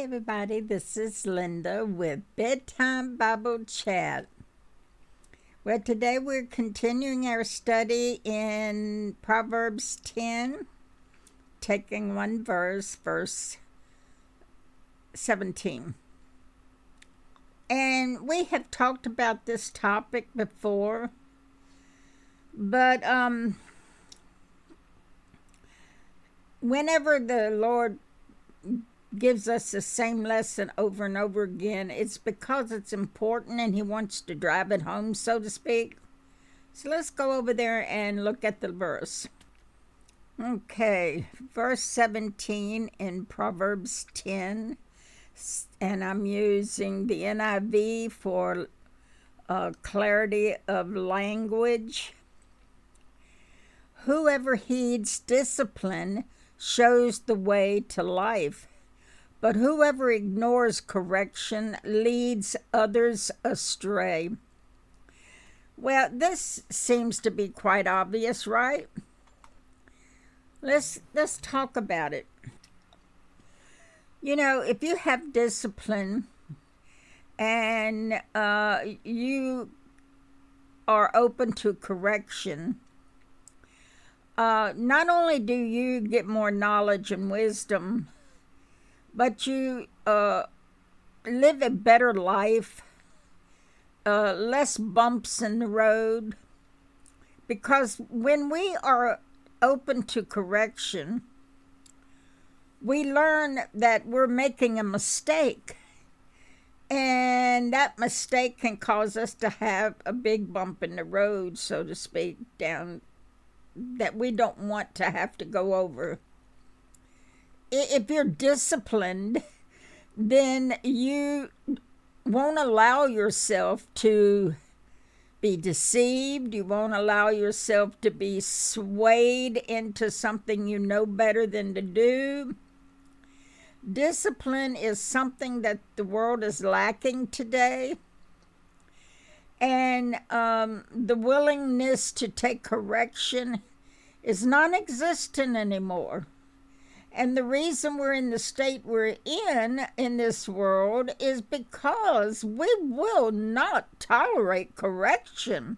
everybody, this is Linda with Bedtime Bible Chat. Well, today we're continuing our study in Proverbs 10, taking one verse, verse 17. And we have talked about this topic before, but whenever the Lord gives us the same lesson over and over again, it's because it's important and he wants to drive it home, so to speak. So let's go over there and look at the verse. Okay, verse 17 in Proverbs 10, and I'm using the NIV for clarity of language. Whoever heeds discipline shows the way to life, but whoever ignores correction leads others astray. Well, this seems to be quite obvious, right? Let's talk about it. You know, if you have discipline and you are open to correction, not only do you get more knowledge and wisdom, but you live a better life, less bumps in the road. Because when we are open to correction, we learn that we're making a mistake. And that mistake can cause us to have a big bump in the road, so to speak, down that we don't want to have to go over. If you're disciplined, then you won't allow yourself to be deceived. You won't allow yourself to be swayed into something you know better than to do. Discipline is something that the world is lacking today. And the willingness to take correction is non-existent anymore. And the reason we're in the state we're in this world is because we will not tolerate correction.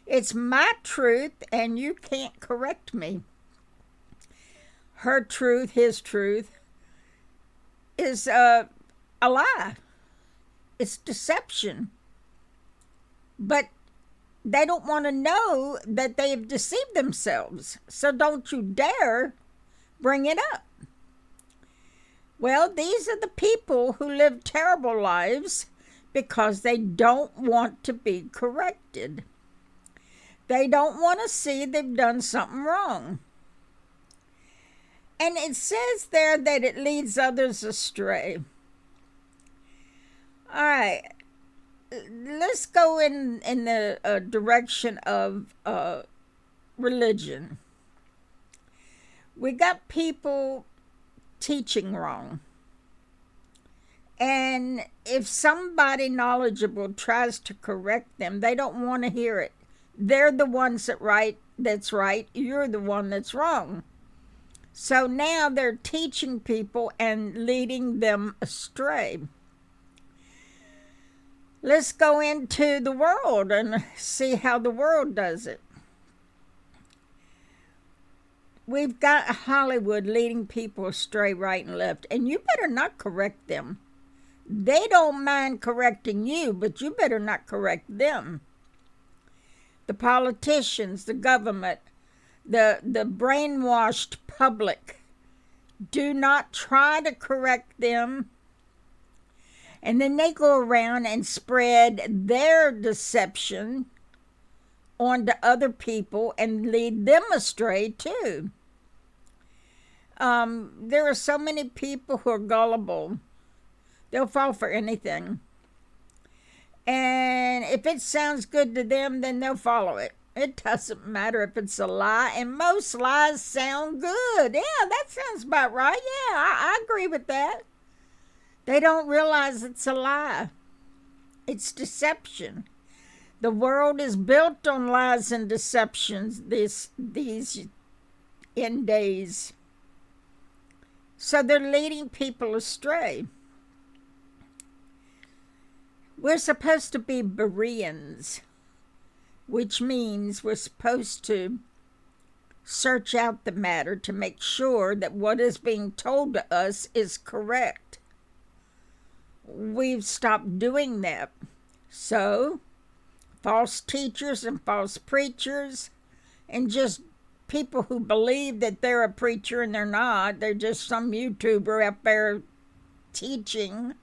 It's my truth, and you can't correct me. Her truth, his truth, is a lie. It's deception. But they don't want to know that they have deceived themselves. So don't you dare bring it up. Well, these are the people who live terrible lives because they don't want to be corrected. They don't want to see they've done something wrong. And it says there that it leads others astray. All right, let's go in the direction of religion. We got people teaching wrong. And if somebody knowledgeable tries to correct them, they don't want to hear it. They're the ones that's right. You're the one that's wrong. So now they're teaching people and leading them astray. Let's go into the world and see how the world does it. We've got Hollywood leading people astray right and left, and you better not correct them. They don't mind correcting you, but you better not correct them. The politicians, the government, the brainwashed public, do not try to correct them. And then they go around and spread their deception onto other people and lead them astray too. There are so many people who are gullible. They'll fall for anything. And if it sounds good to them, then they'll follow it. It doesn't matter if it's a lie. And most lies sound good. Yeah, that sounds about right. Yeah, I agree with that. They don't realize it's a lie. It's deception. The world is built on lies and deceptions these end days. So they're leading people astray. We're supposed to be Bereans, which means we're supposed to search out the matter to make sure that what is being told to us is correct. We've stopped doing that. So, false teachers and false preachers, and just people who believe that they're a preacher and they're not, they're just some YouTuber out there teaching.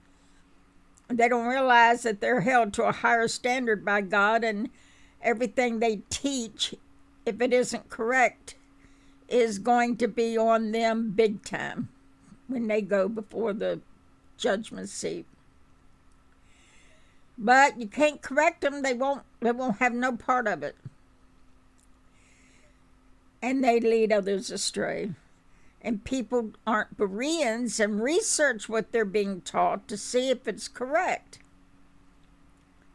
They don't realize that they're held to a higher standard by God, and everything they teach, if it isn't correct, is going to be on them big time when they go before the judgment seat. But you can't correct them. They won't have no part of it. And they lead others astray. And people aren't Bereans and research what they're being taught to see if it's correct.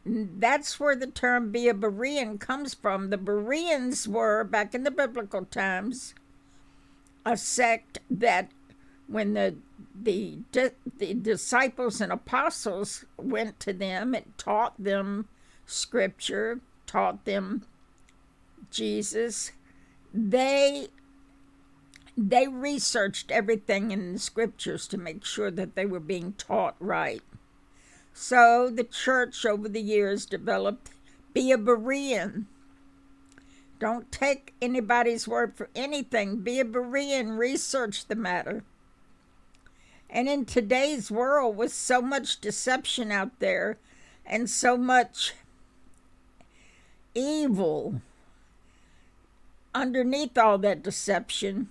That's where the term be a Berean comes from. The Bereans were, back in the biblical times, a sect that when the disciples and apostles went to them and taught them Scripture, taught them Jesus, they researched everything in the Scriptures to make sure that they were being taught right. So the church over the years developed, be a Berean. Don't take anybody's word for anything. Be a Berean. Research the matter. And in today's world, with so much deception out there and so much evil underneath all that deception,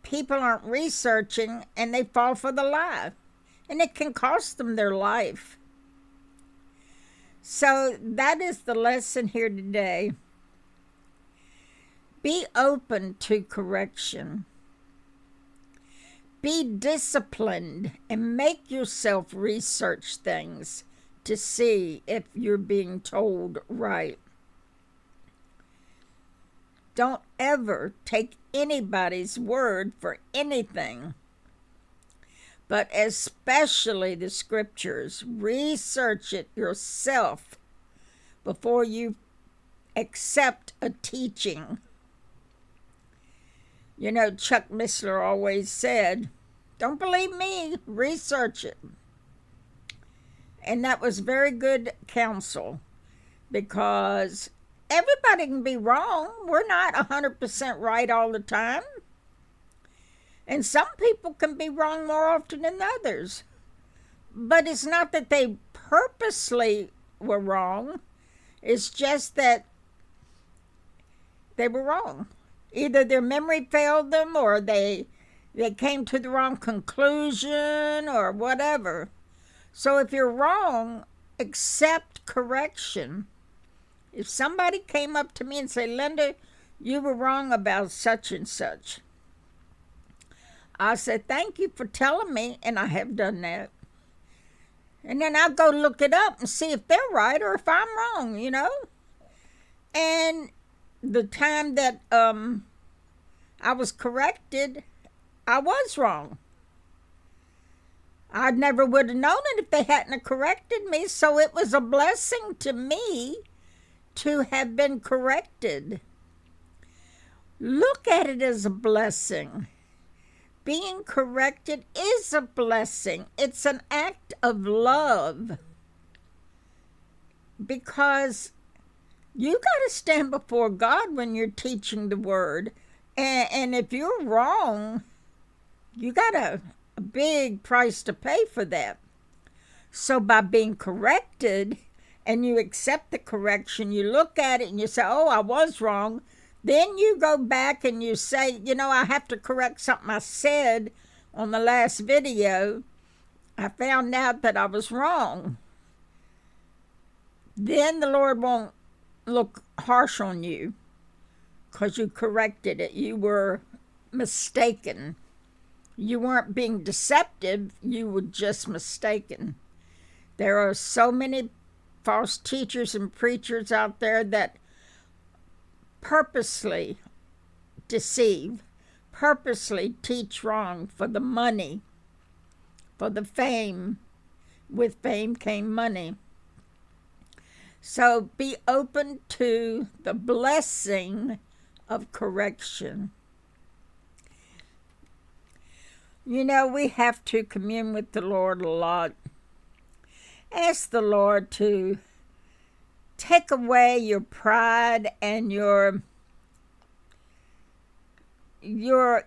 people aren't researching and they fall for the lie. And it can cost them their life. So that is the lesson here today. Be open to correction. Be disciplined and make yourself research things to see if you're being told right. Don't ever take anybody's word for anything, but especially the Scriptures. Research it yourself before you accept a teaching. You know, Chuck Missler always said, don't believe me, research it. And that was very good counsel, because everybody can be wrong. We're not 100% right all the time. And some people can be wrong more often than others. But it's not that they purposely were wrong. It's just that they were wrong. Either their memory failed them, or they came to the wrong conclusion, or whatever. So if you're wrong, accept correction. If somebody came up to me and said, Linda, you were wrong about such and such, I said, thank you for telling me, and I have done that. And then I'll go look it up and see if they're right or if I'm wrong, you know. And the time that I was corrected, I was wrong. I never would have known it if they hadn't corrected me, so it was a blessing to me to have been corrected. Look at it as a blessing. Being corrected is a blessing. It's an act of love, because you got to stand before God when you're teaching the word. And if you're wrong, you got a big price to pay for that. So by being corrected and you accept the correction, you look at it and you say, oh, I was wrong. Then you go back and you say, you know, I have to correct something I said on the last video. I found out that I was wrong. Then the Lord won't look harsh on you because you corrected it. You were mistaken. You weren't being deceptive. You were just mistaken. There are so many false teachers and preachers out there that purposely deceive, purposely teach wrong for the money, for the fame. With fame came money. So be open to the blessing of correction. You know, we have to commune with the Lord a lot. Ask the Lord to take away your pride and your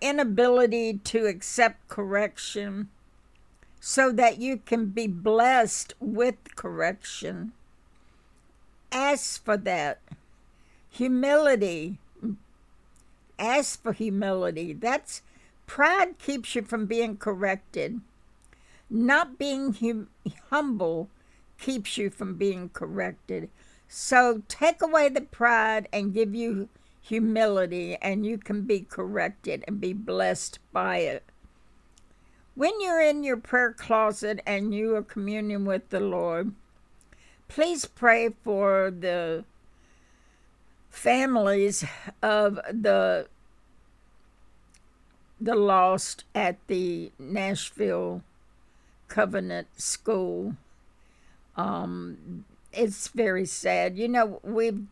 inability to accept correction so that you can be blessed with correction. Ask for that. Humility. Ask for humility. Pride keeps you from being corrected. Not being humble keeps you from being corrected. So take away the pride and give you humility, and you can be corrected and be blessed by it. When you're in your prayer closet and you are communing with the Lord, please pray for the families of the lost at the Nashville Covenant School. It's very sad. You know,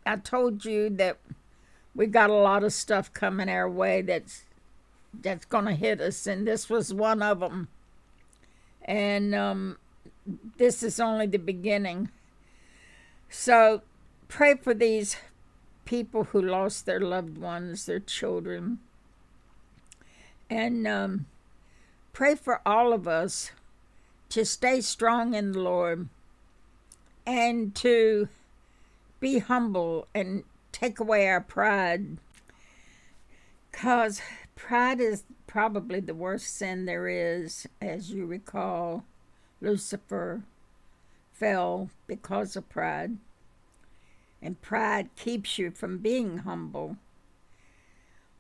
I told you that we got a lot of stuff coming our way that's going to hit us, and this was one of them. And this is only the beginning. So pray for these people who lost their loved ones, their children. And pray for all of us to stay strong in the Lord and to be humble and take away our pride. Because pride is probably the worst sin there is. As you recall, Lucifer fell because of pride. And pride keeps you from being humble.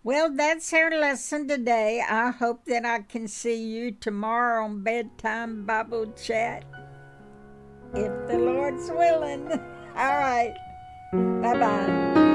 Well, that's our lesson today. I hope that I can see you tomorrow on Bedtime Bible Chat, if the Lord's willing. All right. Bye-bye.